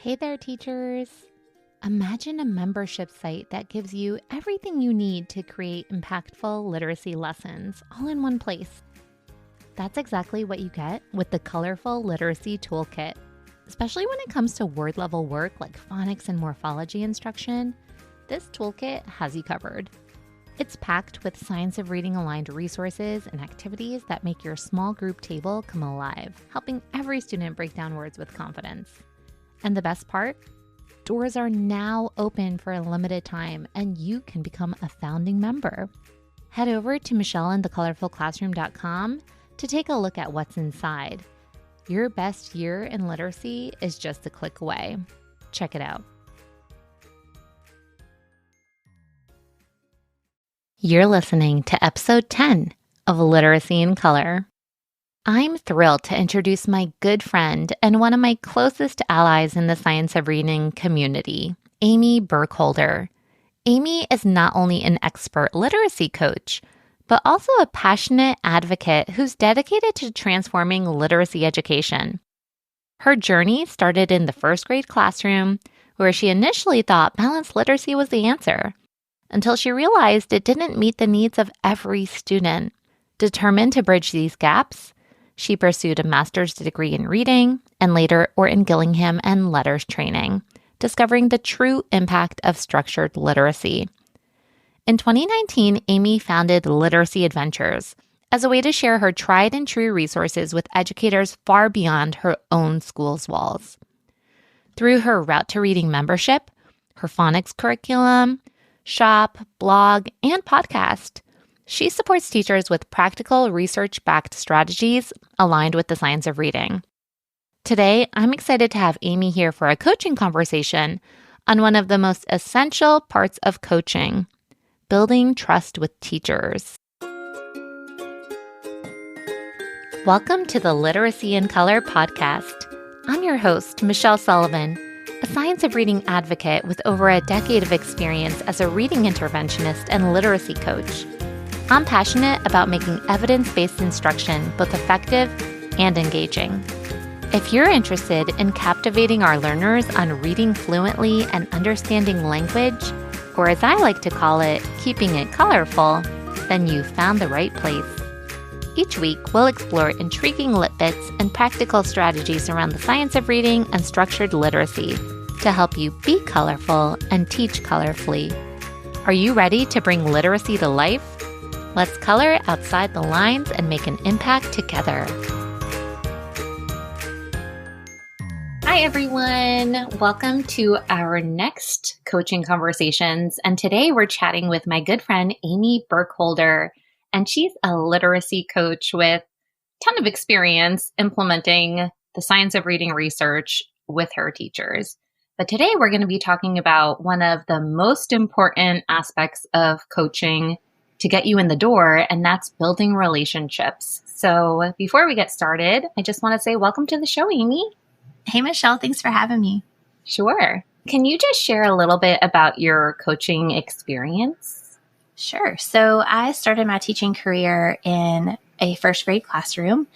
Hey there, teachers. Imagine a membership site that gives you everything you need to create impactful literacy lessons all in one place. That's exactly what you get with the Colorful Literacy Toolkit. Especially when it comes to word-level work like phonics and morphology instruction, this toolkit has you covered. It's packed with science of reading aligned resources and activities that make your small group table come alive, helping every student break down words with confidence. And the best part? Doors are now open for a limited time, and you can become a founding member. Head over to michelleandthecolorfulclassroom.com to take a look at what's inside. Your best year in literacy is just a click away. Check it out. You're listening to episode 10 of Literacy in Color. I'm thrilled to introduce my good friend and one of my closest allies in the science of reading community, Amie Burkholder. Amie is not only an expert literacy coach, but also a passionate advocate who's dedicated to transforming literacy education. Her journey started in the first grade classroom, where she initially thought balanced literacy was the answer, until she realized it didn't meet the needs of every student. Determined to bridge these gaps, she pursued a master's degree in reading and later in Gillingham and letters training, discovering the true impact of structured literacy. In 2019, Amie founded Literacy Adventures as a way to share her tried and true resources with educators far beyond her own school's walls. Through her Route to Reading membership, her phonics curriculum, shop, blog, and podcast, she supports teachers with practical, research-backed strategies aligned with the science of reading. Today, I'm excited to have Amie here for a coaching conversation on one of the most essential parts of coaching, building trust with teachers. Welcome to the Literacy in Color podcast. I'm your host, Michelle Sullivan, a science of reading advocate with over a decade of experience as a reading interventionist and literacy coach. I'm passionate about making evidence-based instruction both effective and engaging. If you're interested in captivating our learners on reading fluently and understanding language, or as I like to call it, keeping it colorful, then you've found the right place. Each week, we'll explore intriguing lit bits and practical strategies around the science of reading and structured literacy to help you be colorful and teach colorfully. Are you ready to bring literacy to life? Let's color outside the lines and make an impact together. Hi, everyone. Welcome to our next coaching conversations. And today we're chatting with my good friend, Amie Burkholder. And she's a literacy coach with a ton of experience implementing the science of reading research with her teachers. But today we're going to be talking about one of the most important aspects of coaching to get you in the door, and that's building relationships. So before we get started, I just want to say welcome to the show, Amie. Hey, Michelle. Thanks for having me. Sure. Can you just share a little bit about your coaching experience? Sure. So I started my teaching career in a first grade classroom.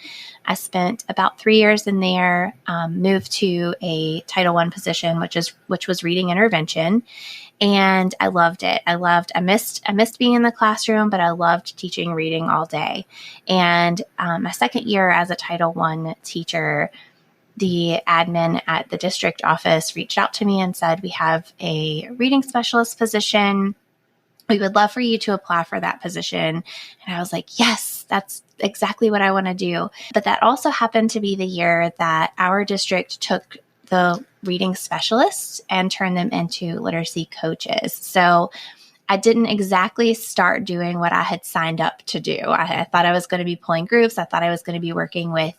I spent about 3 years in there, moved to a Title I position, which was reading intervention. And I loved it. I missed being in the classroom, but I loved teaching reading all day. And my second year as a Title I teacher, the admin at the district office reached out to me and said, "We have a reading specialist position. We would love for you to apply for that position." And I was like, yes, that's exactly what I want to do. But that also happened to be the year that our district took the reading specialists and turned them into literacy coaches. So I didn't exactly start doing what I had signed up to do. I thought I was going to be pulling groups. I thought I was going to be working with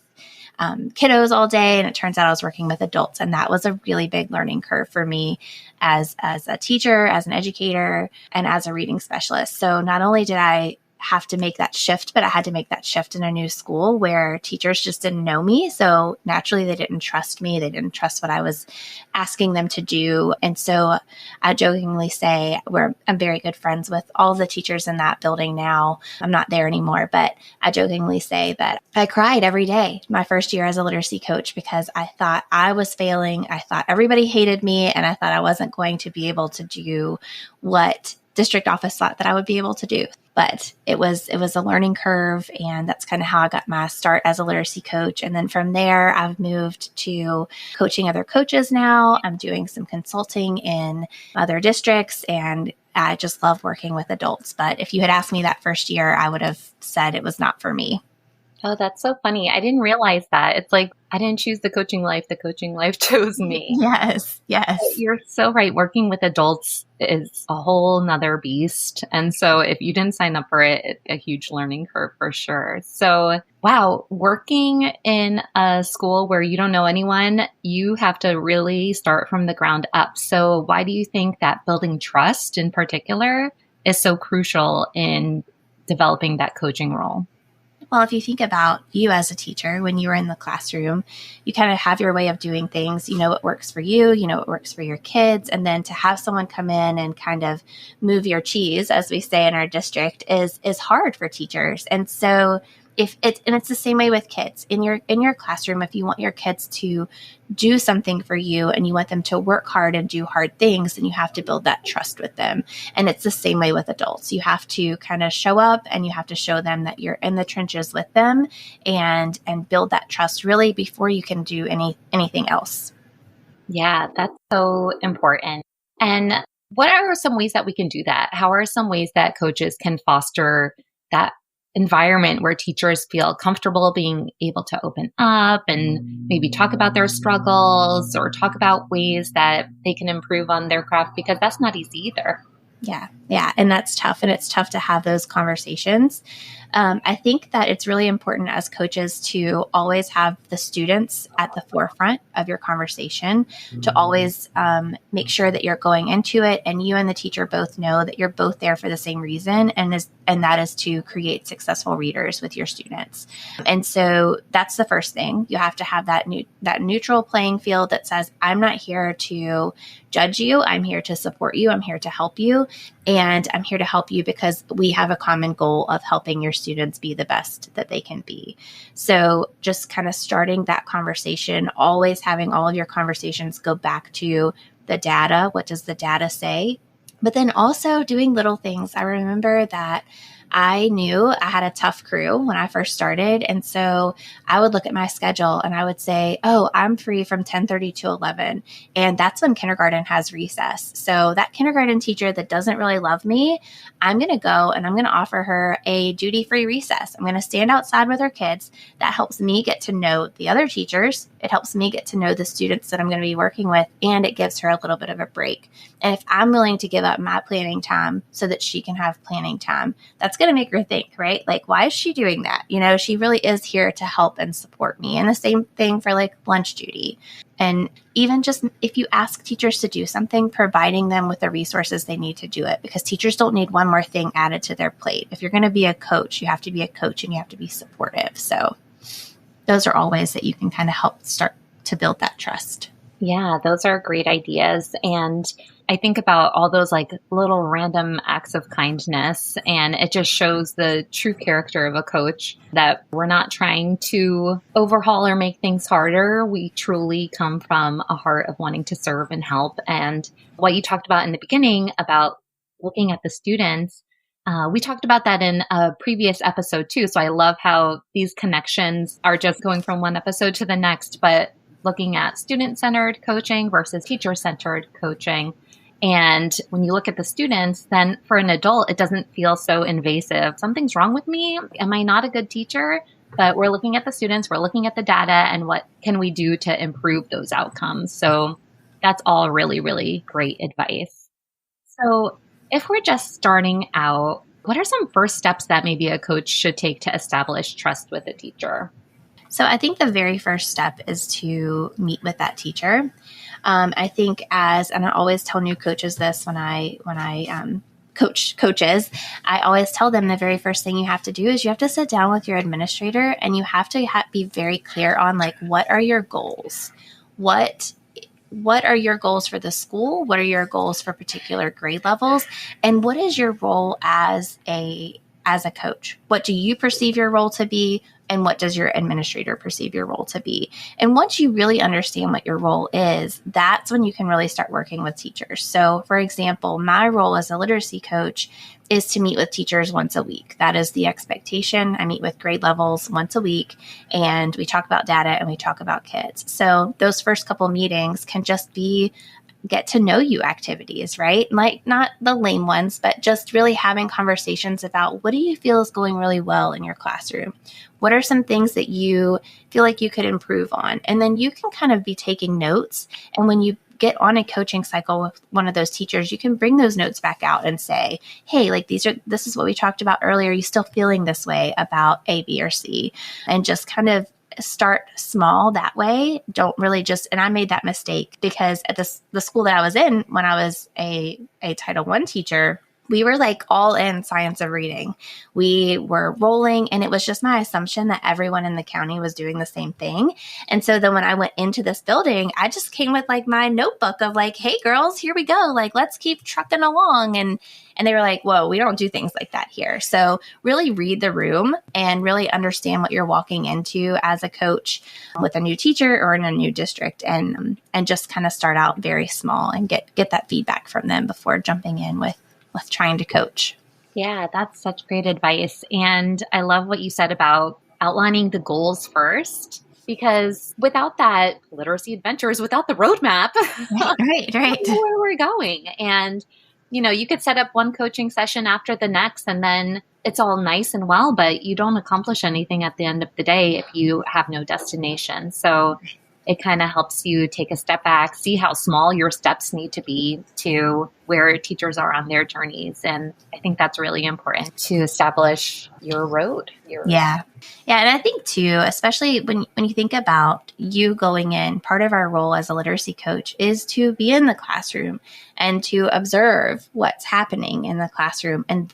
kiddos all day. And it turns out I was working with adults. And that was a really big learning curve for me as a teacher, as an educator, and as a reading specialist. So not only did I have to make that shift, but I had to make that shift in a new school where teachers just didn't know me. So naturally, they didn't trust me. They didn't trust what I was asking them to do. And so I jokingly say I'm very good friends with all the teachers in that building now. I'm not there anymore, but I jokingly say that I cried every day my first year as a literacy coach because I thought I was failing. I thought everybody hated me, and I thought I wasn't going to be able to do what district office thought that I would be able to do. But it was a learning curve, and that's kind of how I got my start as a literacy coach. And then from there, I've moved to coaching other coaches now. I'm doing some consulting in other districts, and I just love working with adults. But if you had asked me that first year, I would have said it was not for me. Oh, that's so funny. I didn't realize that. It's like, I didn't choose the coaching life. The coaching life chose me. Yes. But you're so right. Working with adults is a whole nother beast. And so if you didn't sign up for it, a huge learning curve for sure. So, wow, working in a school where you don't know anyone, you have to really start from the ground up. So why do you think that building trust in particular is so crucial in developing that coaching role? Well, if you think about you as a teacher, when you were in the classroom, you kind of have your way of doing things. You know what works for you, you know what works for your kids. And then to have someone come in and kind of move your cheese, as we say in our district, is hard for teachers. And so it's the same way with kids in your classroom. If you want your kids to do something for you and you want them to work hard and do hard things, then you have to build that trust with them. And it's the same way with adults. You have to kind of show up and you have to show them that you're in the trenches with them and build that trust really before you can do anything else. Yeah, that's so important. And what are some ways that we can do that? How are some ways that coaches can foster that environment where teachers feel comfortable being able to open up and maybe talk about their struggles or talk about ways that they can improve on their craft, because that's not easy either. Yeah. And that's tough. And it's tough to have those conversations. I think that it's really important as coaches to always have the students at the forefront of your conversation, to always make sure that you're going into it and you and the teacher both know that you're both there for the same reason, and that is to create successful readers with your students. And so that's the first thing. You have to have that neutral playing field that says, I'm not here to judge you. I'm here to support you. I'm here to help you. And I'm here to help you because we have a common goal of helping your students be the best that they can be. So just kind of starting that conversation, always having all of your conversations go back to the data. What does the data say? But then also doing little things. I remember that I knew I had a tough crew when I first started. And so I would look at my schedule and I would say, oh, I'm free from 10:30 to 11. And that's when kindergarten has recess. So that kindergarten teacher that doesn't really love me, I'm going to go and I'm going to offer her a duty-free recess. I'm going to stand outside with her kids. That helps me get to know the other teachers. It helps me get to know the students that I'm going to be working with, and it gives her a little bit of a break. And if I'm willing to give up my planning time so that she can have planning time, that's going to make her think, right? Like, why is she doing that? You know, she really is here to help and support me. And the same thing for like lunch duty. And even just if you ask teachers to do something, providing them with the resources they need to do it, because teachers don't need one more thing added to their plate. If you're going to be a coach, you have to be a coach and you have to be supportive. So those are all ways that you can kind of help start to build that trust. Yeah, those are great ideas. And I think about all those like little random acts of kindness, and it just shows the true character of a coach, that we're not trying to overhaul or make things harder. We truly come from a heart of wanting to serve and help. And what you talked about in the beginning about looking at the students, we talked about that in a previous episode too. So I love how these connections are just going from one episode to the next, but looking at student-centered coaching versus teacher-centered coaching. And when you look at the students, then for an adult, it doesn't feel so invasive. Something's wrong with me. Am I not a good teacher? But we're looking at the students, we're looking at the data, and what can we do to improve those outcomes? So that's all really, really great advice. So if we're just starting out, what are some first steps that maybe a coach should take to establish trust with a teacher? So I think the very first step is to meet with that teacher. I think and I always tell new coaches this when I coaches, I always tell them the very first thing you have to do is you have to sit down with your administrator and you have to be very clear on like, what are your goals? What are your goals for the school? What are your goals for particular grade levels? And what is your role as a coach? What do you perceive your role to be? And what does your administrator perceive your role to be? And once you really understand what your role is, that's when you can really start working with teachers. So, for example, my role as a literacy coach is to meet with teachers once a week. That is the expectation. I meet with grade levels once a week, and we talk about data and we talk about kids. So those first couple meetings can just be get to know you activities, right? Like not the lame ones, but just really having conversations about what do you feel is going really well in your classroom? What are some things that you feel like you could improve on? And then you can kind of be taking notes. And when you get on a coaching cycle with one of those teachers, you can bring those notes back out and say, hey, like this is what we talked about earlier. Are you still feeling this way about A, B, or C? And just kind of start small that way. Don't really and I made that mistake because at the school that I was in when I was a Title I teacher, we were like all in science of reading. We were rolling, and it was just my assumption that everyone in the county was doing the same thing. And so then when I went into this building, I just came with like my notebook of like, hey girls, here we go. Like, let's keep trucking along. And they were like, whoa, we don't do things like that here. So really read the room and really understand what you're walking into as a coach with a new teacher or in a new district, and just kind of start out very small and get that feedback from them before jumping in with trying to coach. Yeah, that's such great advice. And I love what you said about outlining the goals first, because without that literacy adventures, without the roadmap, right. where we're going. And, you could set up one coaching session after the next, and then it's all nice and well, but you don't accomplish anything at the end of the day if you have no destination. So it kind of helps you take a step back, see how small your steps need to be to where teachers are on their journeys. And I think that's really important to establish your road. Yeah. And I think too, especially when you think about you going in, part of our role as a literacy coach is to be in the classroom and to observe what's happening in the classroom. And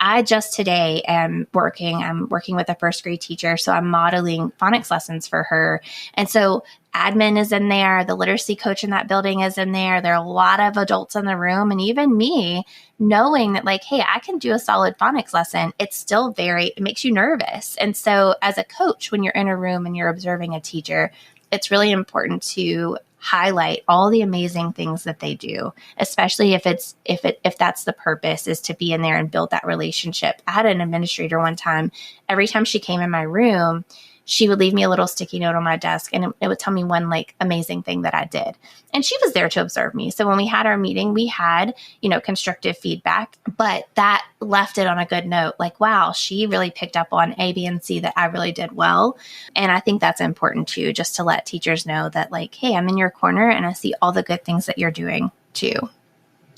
I just today I'm working with a first grade teacher. So I'm modeling phonics lessons for her. And so admin is in there. The literacy coach in that building is in there. There are a lot of adults in the room. And even me knowing that like, hey, I can do a solid phonics lesson. It's still it makes you nervous. And so as a coach, when you're in a room and you're observing a teacher, it's really important to highlight all the amazing things that they do, especially if that's the purpose, is to be in there and build that relationship. I had an administrator one time, every time she came in my room, she would leave me a little sticky note on my desk, and it would tell me one like amazing thing that I did. And she was there to observe me. So when we had our meeting, we had, constructive feedback, but that left it on a good note. Like, wow, she really picked up on A, B, and C that I really did well. And I think that's important too, just to let teachers know that like, hey, I'm in your corner and I see all the good things that you're doing too.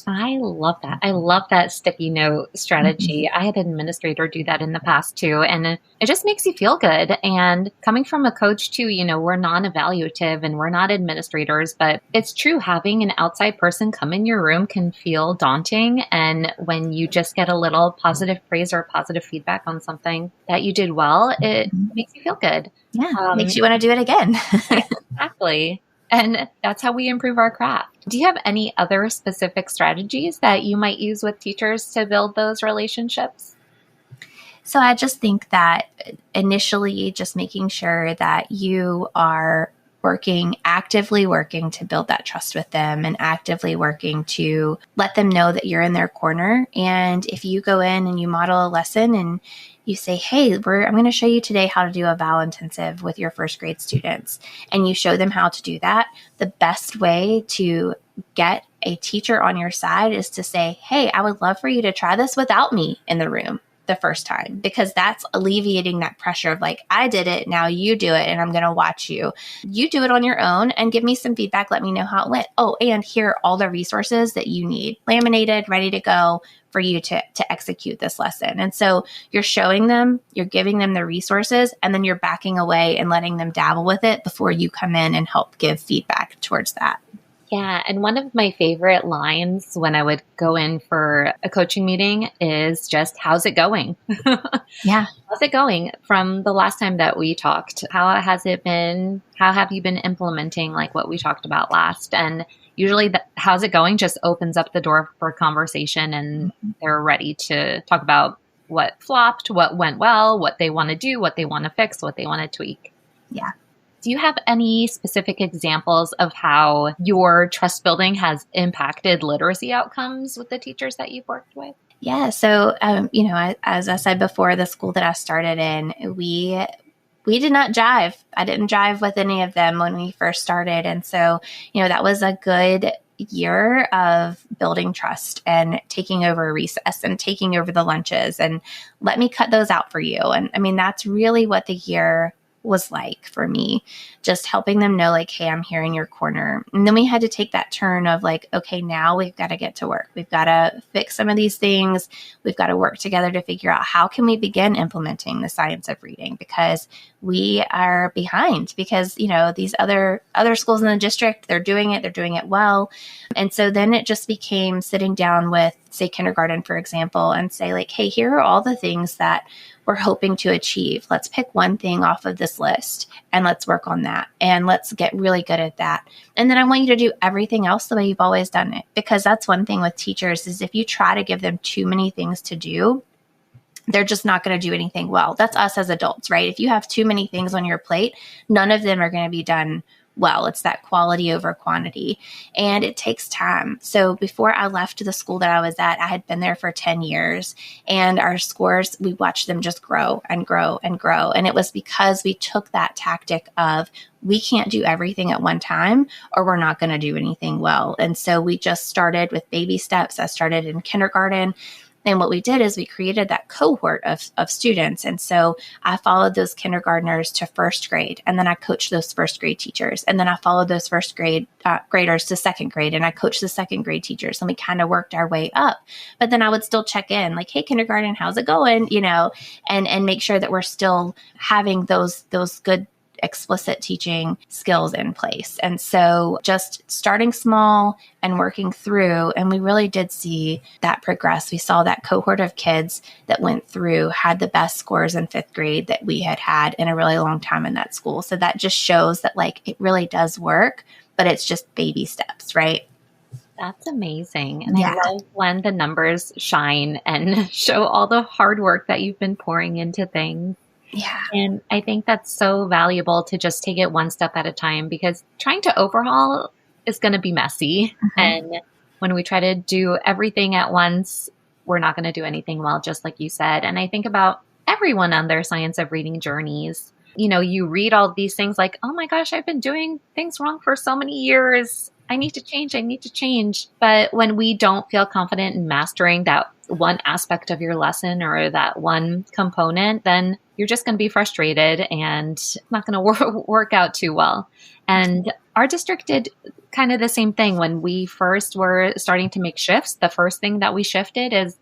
I love that. I love that sticky note strategy. Mm-hmm. I had an administrator do that in the past too. And it just makes you feel good. And coming from a coach too, we're non-evaluative and we're not administrators, but it's true. Having an outside person come in your room can feel daunting. And when you just get a little positive praise or positive feedback on something that you did well, it makes you feel good. Yeah. Makes you want to do it again. Exactly. And that's how we improve our craft. Do you have any other specific strategies that you might use with teachers to build those relationships? So I just think that initially just making sure that you are actively working to build that trust with them and actively working to let them know that you're in their corner. And if you go in and you model a lesson and you say, hey, I'm going to show you today how to do a Val intensive with your first grade students, and you show them how to do that, the best way to get a teacher on your side is to say, hey, I would love for you to try this without me in the room the first time, because that's alleviating that pressure of like, I did it, now you do it, and I'm going to watch you. You do it on your own and give me some feedback. Let me know how it went. Oh, and here are all the resources that you need, laminated, ready to go for you to execute this lesson. And so you're showing them, you're giving them the resources, and then you're backing away and letting them dabble with it before you come in and help give feedback towards that. Yeah. And one of my favorite lines when I would go in for a coaching meeting is just, how's it going? Yeah. How's it going from the last time that we talked? How has it been? How have you been implementing like what we talked about last? And usually the how's it going just opens up the door for conversation and they're ready to talk about what flopped, what went well, what they want to do, what they want to fix, what they want to tweak. Yeah. Do you have any specific examples of how your trust building has impacted outcomes with the teachers that you've worked with? Yeah. So, as I said before, the school that I started in, we did not jive. I didn't jive with any of them when we first started. And so, that was a good year of building trust and taking over recess and taking over the lunches and let me cut those out for you. And I mean, that's really what the year was like for me, just helping them know like, hey, I'm here in your corner. And then we had to take that turn of like, okay, now we've got to get to work. We've got to fix some of these things. We've got to work together to figure out how can we begin implementing the science of reading, because we are behind because, these other schools in the district, they're doing it well. And so then it just became sitting down with, say, kindergarten, for example, and say like, hey, here are all the things that we're hoping to achieve. Let's pick one thing off of this list and let's work on that. And let's get really good at that. And then I want you to do everything else the way you've always done it. Because that's one thing with teachers is if you try to give them too many things to do, they're just not going to do anything well. That's us as adults, right? If you have too many things on your plate, none of them are going to be done well. It's that quality over quantity, and it takes time. So before I left the school that I was at, I had been there for 10 years, and our scores, we watched them just grow and grow and grow. And it was because we took that tactic of we can't do everything at one time or we're not going to do anything well. And so we just started with baby steps. I started in kindergarten. And what we did is we created that cohort of students. And so I followed those kindergartners to first grade. And then I coached those first grade teachers. And then I followed those first grade graders to second grade. And I coached the second grade teachers. And we kind of worked our way up. But then I would still check in like, hey, kindergarten, how's it going? And make sure that we're still having those good explicit teaching skills in place. And so just starting small and working through, and we really did see that progress. We saw that cohort of kids that went through had the best scores in fifth grade that we had in a really long time in that school. So that just shows that like it really does work, but it's just baby steps, right? That's amazing. And I love when the numbers shine and show all the hard work that you've been pouring into things. Yeah. And I think that's so valuable to just take it one step at a time, because trying to overhaul is going to be messy. Mm-hmm. And when we try to do everything at once, we're not going to do anything well, just like you said. And I think about everyone on their science of reading journeys. You read all these things like, oh my gosh, I've been doing things wrong for so many years. I need to change. But when we don't feel confident in mastering that one aspect of your lesson or that one component, then you're just going to be frustrated and not going to work out too well. And our district did kind of the same thing. When we first were starting to make shifts, the first thing that we shifted is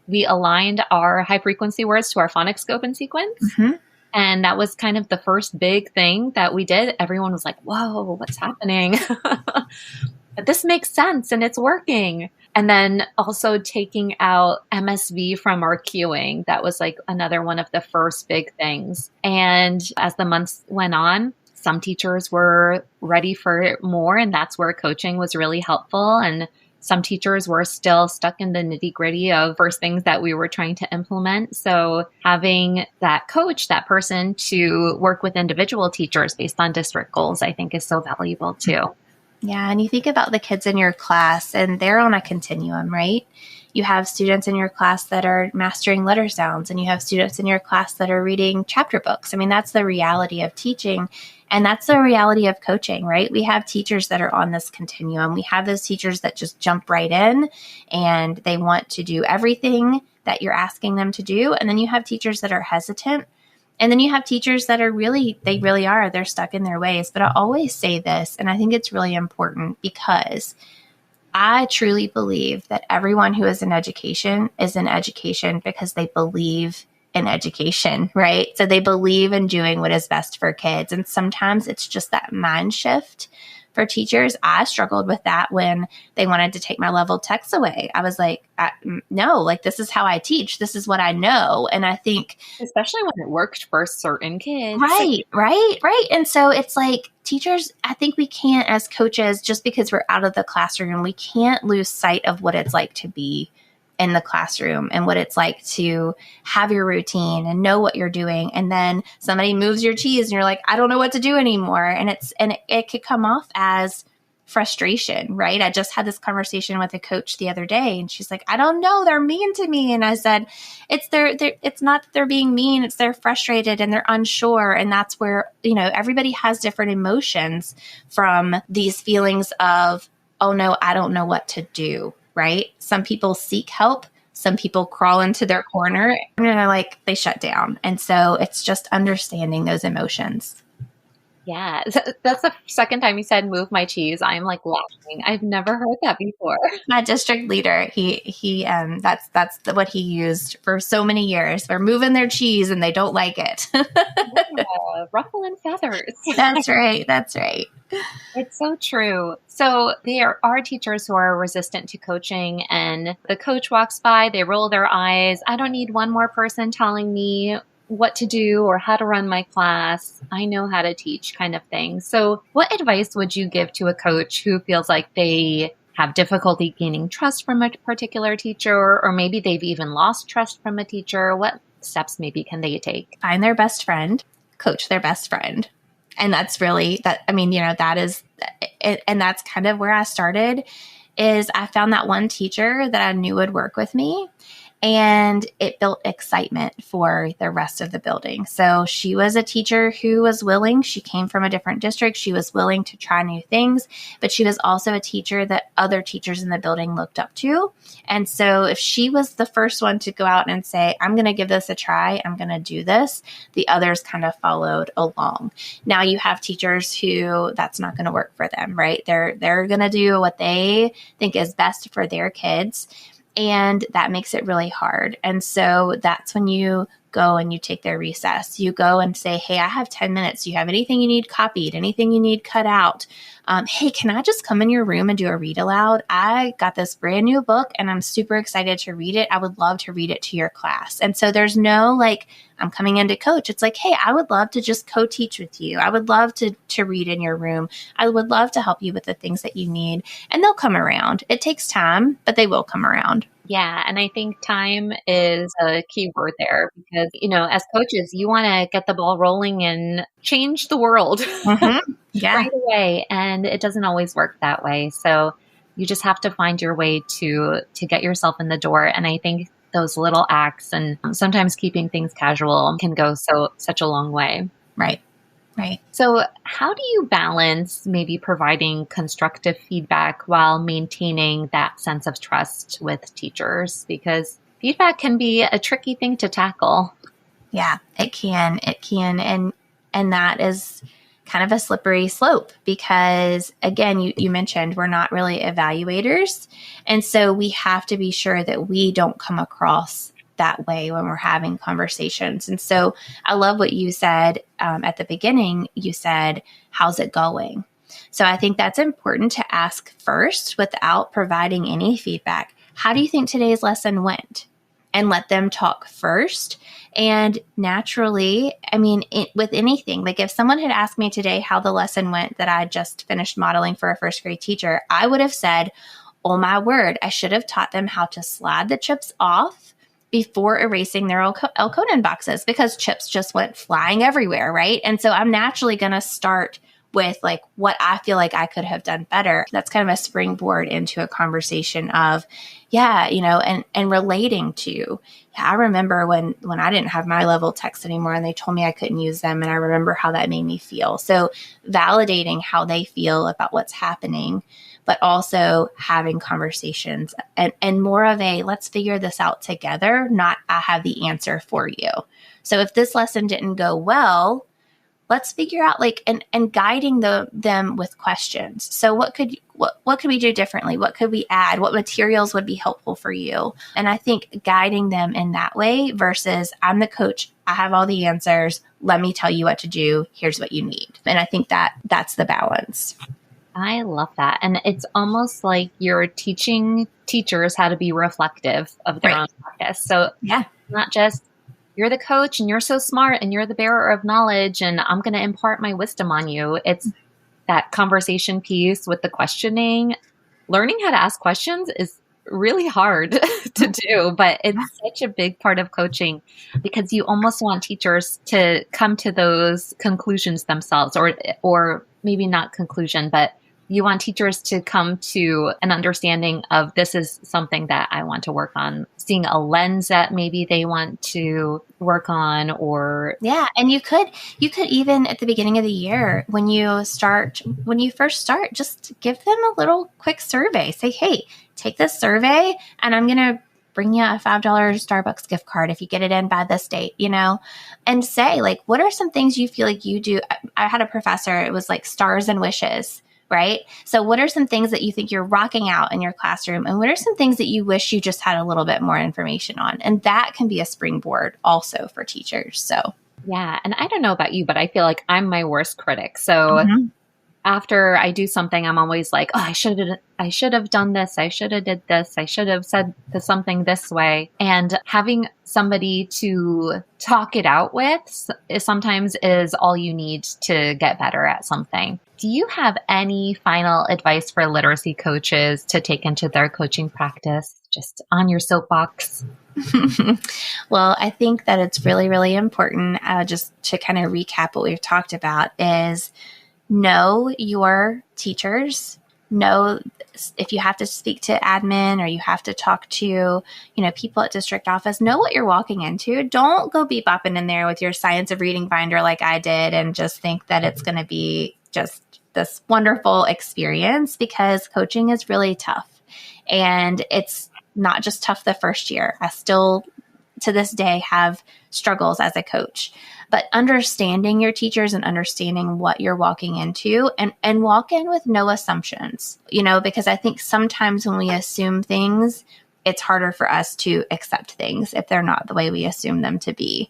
we aligned our high frequency words to our phonics scope and sequence. Mm-hmm. And that was kind of the first big thing that we did. Everyone was like, whoa, what's happening? But this makes sense and it's working. And then also taking out MSV from our queuing. That was like another one of the first big things. And as the months went on, some teachers were ready for more, and that's where coaching was really helpful. And some teachers were still stuck in the nitty-gritty of first things that we were trying to implement. So having that coach, that person to work with individual teachers based on district goals, I think is so valuable too. Yeah. And you think about the kids in your class and they're on a continuum, right? You have students in your class that are mastering letter sounds, and you have students in your class that are reading chapter books. I mean, that's the reality of teaching. And that's the reality of coaching, right? We have teachers that are on this continuum. We have those teachers that just jump right in and they want to do everything that you're asking them to do. And then you have teachers that are hesitant. And then you have teachers that are they're stuck in their ways. But I always say this, and I think it's really important, because I truly believe that everyone who is in education because they believe in education, right? So they believe in doing what is best for kids. And sometimes it's just that mind shift for teachers. I struggled with that when they wanted to take my level text away. I was like, no, like this is how I teach. This is what I know. And I think, especially when it worked for certain kids. Right. And so it's like teachers, I think we can't, as coaches, just because we're out of the classroom, we can't lose sight of what it's like to be in the classroom and what it's like to have your routine and know what you're doing. And then somebody moves your cheese and you're like, I don't know what to do anymore. And it could come off as frustration, right? I just had this conversation with a coach the other day and she's like, I don't know, they're mean to me. And I said, it's not that they're being mean, it's they're frustrated and they're unsure. And that's where, everybody has different emotions from these feelings of, oh no, I don't know what to do. Right? Some people seek help. Some people crawl into their corner and they shut down. And so it's just understanding those emotions. Yeah. That's the second time you said move my cheese. I'm like laughing. I've never heard that before. My district leader, that's what he used for so many years. They're moving their cheese and they don't like it. Yeah, ruffle and feathers. That's right. It's so true. So there are teachers who are resistant to coaching and the coach walks by, they roll their eyes. I don't need one more person telling me what to do or how to run my class. I know how to teach kind of thing. So what advice would you give to a coach who feels like they have difficulty gaining trust from a particular teacher, or maybe they've even lost trust from a teacher? What steps maybe can they take? Find their best friend, coach their best friend. And that's really that is, and that's kind of where I started, is I found that one teacher that I knew would work with me. And it built excitement for the rest of the building. So she was a teacher who was willing. She came from a different district. She was willing to try new things, but she was also a teacher that other teachers in the building looked up to. And so if she was the first one to go out and say, I'm going to give this a try, I'm going to do this, the others kind of followed along. Now you have teachers who that's not going to work for them, right? They're going to do what they think is best for their kids. And that makes it really hard. And so that's when you go and you take their recess. You go and say, hey, I have 10 minutes. Do you have anything you need copied? Anything you need cut out? Hey, can I just come in your room and do a read aloud? I got this brand new book and I'm super excited to read it. I would love to read it to your class. And so there's no I'm coming in to coach. It's like, hey, I would love to just co-teach with you. I would love to read in your room. I would love to help you with the things that you need. And they'll come around. It takes time, but they will come around. Yeah. And I think time is a key word there because, as coaches, you want to get the ball rolling and change the world right away. And it doesn't always work that way. So you just have to find your way to get yourself in the door. And I think those little acts and sometimes keeping things casual can go such a long way. Right. So how do you balance maybe providing constructive feedback while maintaining that sense of trust with teachers? Because feedback can be a tricky thing to tackle. Yeah, it can. And that is kind of a slippery slope because, again, you mentioned we're not really evaluators. And so we have to be sure that we don't come across that way when we're having conversations. And so I love what you said at the beginning. You said, how's it going? So I think that's important to ask first without providing any feedback. How do you think today's lesson went? And let them talk first. And naturally, with anything, if someone had asked me today how the lesson went that I just finished modeling for a first grade teacher, I would have said, oh my word, I should have taught them how to slide the chips off before erasing their Elkonin boxes because chips just went flying everywhere, right? And so I'm naturally going to start with what I feel like I could have done better. That's kind of a springboard into a conversation of, and relating to, I remember when I didn't have my level text anymore and they told me I couldn't use them. And I remember how that made me feel. So validating how they feel about what's happening, but also having conversations and more of a, let's figure this out together, not I have the answer for you. So if this lesson didn't go well, let's figure out and guiding them with questions. So what could we do differently? What could we add? What materials would be helpful for you? And I think guiding them in that way versus I'm the coach, I have all the answers. Let me tell you what to do. Here's what you need. And I think that's the balance. I love that. And it's almost like you're teaching teachers how to be reflective of their own practice. So yeah, not just you're the coach and you're so smart and you're the bearer of knowledge and I'm going to impart my wisdom on you. It's that conversation piece with the questioning. Learning how to ask questions is really hard to do, but it's such a big part of coaching because you almost want teachers to come to those conclusions themselves, or maybe not conclusion, but you want teachers to come to an understanding of this is something that I want to work on, seeing a lens that maybe they want to work on, or and you could even at the beginning of the year when you first start, just give them a little quick survey. Say, hey, take this survey and I'm going to bring you a $5 Starbucks gift card if you get it in by this date, and say what are some things you feel like you do? I had a professor, it was like stars and wishes. Right? So what are some things that you think you're rocking out in your classroom? And what are some things that you wish you just had a little bit more information on? And that can be a springboard also for teachers. So, yeah. And I don't know about you, but I feel like I'm my worst critic. So after I do something, I'm always like, oh, I should have done this. I should have did this. I should have said something this way. And having somebody to talk it out with sometimes is all you need to get better at something. Do you have any final advice for literacy coaches to take into their coaching practice, just on your soapbox? Well, I think that it's really, really important, just to kind of recap what we've talked about, is know your teachers. Know if you have to speak to admin or you have to talk to, people at district office, know what you're walking into. Don't go bebopping in there with your science of reading binder like I did and just think that it's going to be just this wonderful experience, because coaching is really tough. And it's not just tough the first year. I still, to this day, have struggles as a coach. But understanding your teachers and understanding what you're walking into, and walk in with no assumptions, because I think sometimes when we assume things, it's harder for us to accept things if they're not the way we assume them to be.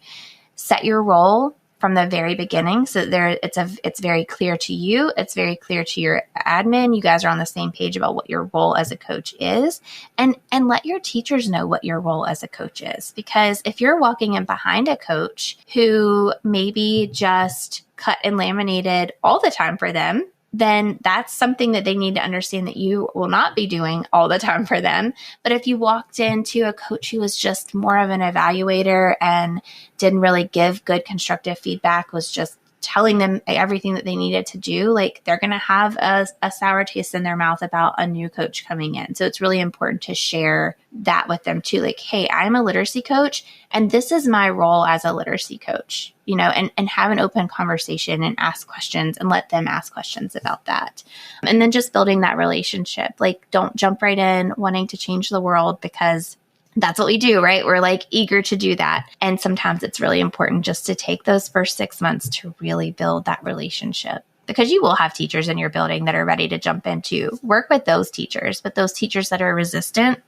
Set your role from the very beginning, so it's very clear to you. It's very clear to your admin. You guys are on the same page about what your role as a coach is, and let your teachers know what your role as a coach is. Because if you're walking in behind a coach who maybe just cut and laminated all the time for them, then that's something that they need to understand that you will not be doing all the time for them. But if you walked into a coach who was just more of an evaluator and didn't really give good constructive feedback, was just telling them everything that they needed to do, they're going to have a sour taste in their mouth about a new coach coming in. So it's really important to share that with them too. Hey, I'm a literacy coach and this is my role as a literacy coach, and have an open conversation and ask questions and let them ask questions about that. And then just building that relationship. Don't jump right in wanting to change the world, because that's what we do, right? We're eager to do that. And sometimes it's really important just to take those first 6 months to really build that relationship, because you will have teachers in your building that are ready to jump into. Work with those teachers, but those teachers that are resistant,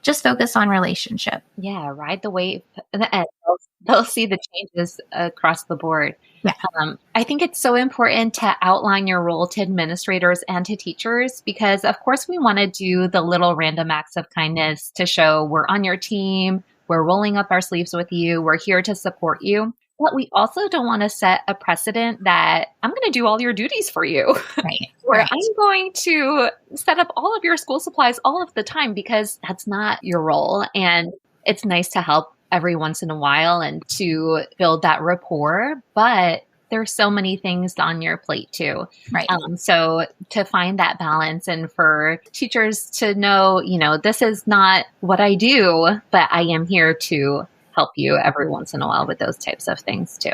just focus on relationship. Yeah, ride the wave. And they'll see the changes across the board. Yeah. I think it's so important to outline your role to administrators and to teachers, because of course we want to do the little random acts of kindness to show we're on your team, we're rolling up our sleeves with you, we're here to support you. But we also don't want to set a precedent that I'm going to do all your duties for you. Right. Or I'm going to set up all of your school supplies all of the time, because that's not your role. And it's nice to help every once in a while and to build that rapport. But there's so many things on your plate too. Right. So to find that balance, and for teachers to know, this is not what I do, but I am here to help you every once in a while with those types of things too.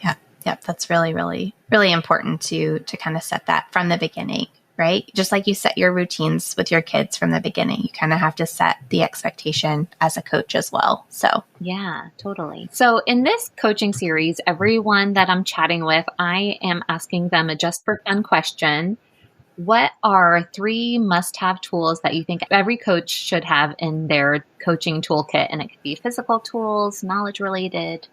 Yeah. That's really, really, really important to kind of set that from the beginning. right? Just like you set your routines with your kids from the beginning, you kind of have to set the expectation as a coach as well. So yeah, totally. So in this coaching series, everyone that I'm chatting with, I am asking them a just for fun question. What are 3 must-have tools that you think every coach should have in their coaching toolkit? And it could be physical tools, knowledge related.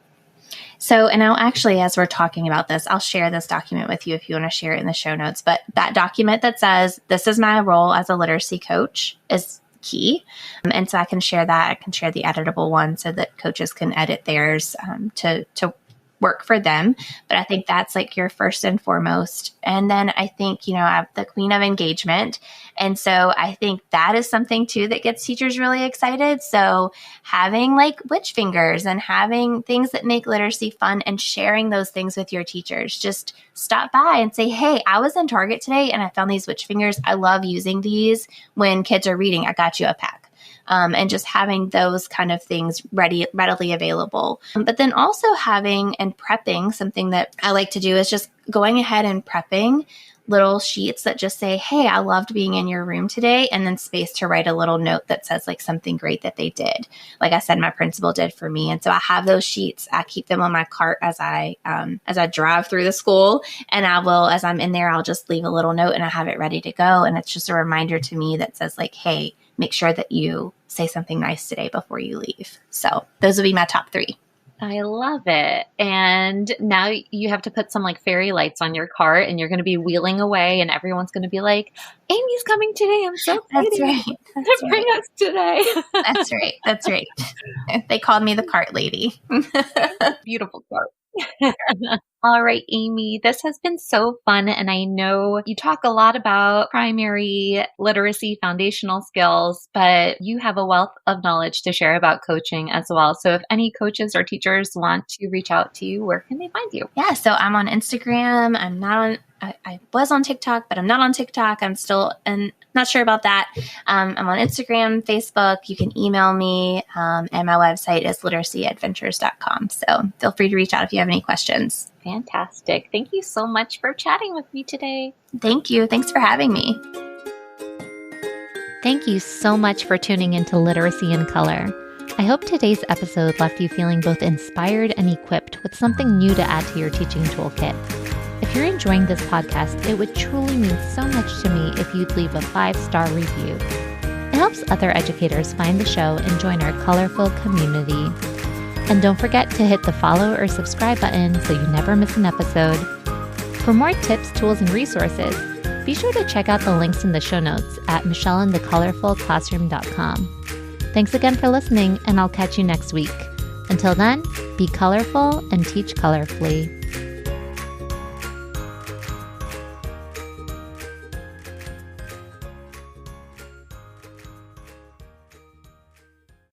So, and I'll actually, as we're talking about this, I'll share this document with you if you want to share it in the show notes. But that document that says, this is my role as a literacy coach is key. And so I can share that. I can share the editable one so that coaches can edit theirs to work for them. But I think that's like your first and foremost. And then I think, you know, I'm the queen of engagement. And so I think that is something too that gets teachers really excited. So having like witch fingers and having things that make literacy fun and sharing those things with your teachers. Just stop by and say, hey, I was in Target today and I found these witch fingers. I love using these when kids are reading. I got you a pack. And just having those kind of things readily available. But then also having and prepping, something that I like to do is just going ahead and prepping little sheets that just say, hey, I loved being in your room today, and then space to write a little note that says like something great that they did. Like I said, my principal did for me. And so I have those sheets. I keep them on my cart as I drive through the school, and I will, as I'm in there, I'll just leave a little note and I have it ready to go. And it's just a reminder to me that says like, hey, make sure that you say something nice today before you leave. So those would be my top 3. I love it. And now you have to put some like fairy lights on your cart, and you're going to be wheeling away, and everyone's going to be like, Amy's coming today. I'm so excited. That's right. To bring us today. That's right. That's right. They called me the cart lady. Beautiful cart. All right, Amie, this has been so fun. And I know you talk a lot about primary literacy foundational skills, but you have a wealth of knowledge to share about coaching as well. So if any coaches or teachers want to reach out to you, where can they find you? Yeah, so I'm on Instagram. I'm not on, I was on TikTok, but I'm not on TikTok. I'm still not sure about that. I'm on Instagram, Facebook. You can email me, and my website is literacyadventures.com. So feel free to reach out if you have any questions. Fantastic. Thank you so much for chatting with me today. Thank you. Thanks for having me. Thank you so much for tuning into Literacy in Color. I hope today's episode left you feeling both inspired and equipped with something new to add to your teaching toolkit. If you're enjoying this podcast, it would truly mean so much to me if you'd leave a 5-star review. It helps other educators find the show and join our colorful community. And don't forget to hit the follow or subscribe button so you never miss an episode. For more tips, tools, and resources, be sure to check out the links in the show notes at michelleandthecolorfulclassroom.com. Thanks again for listening, and I'll catch you next week. Until then, be colorful and teach colorfully.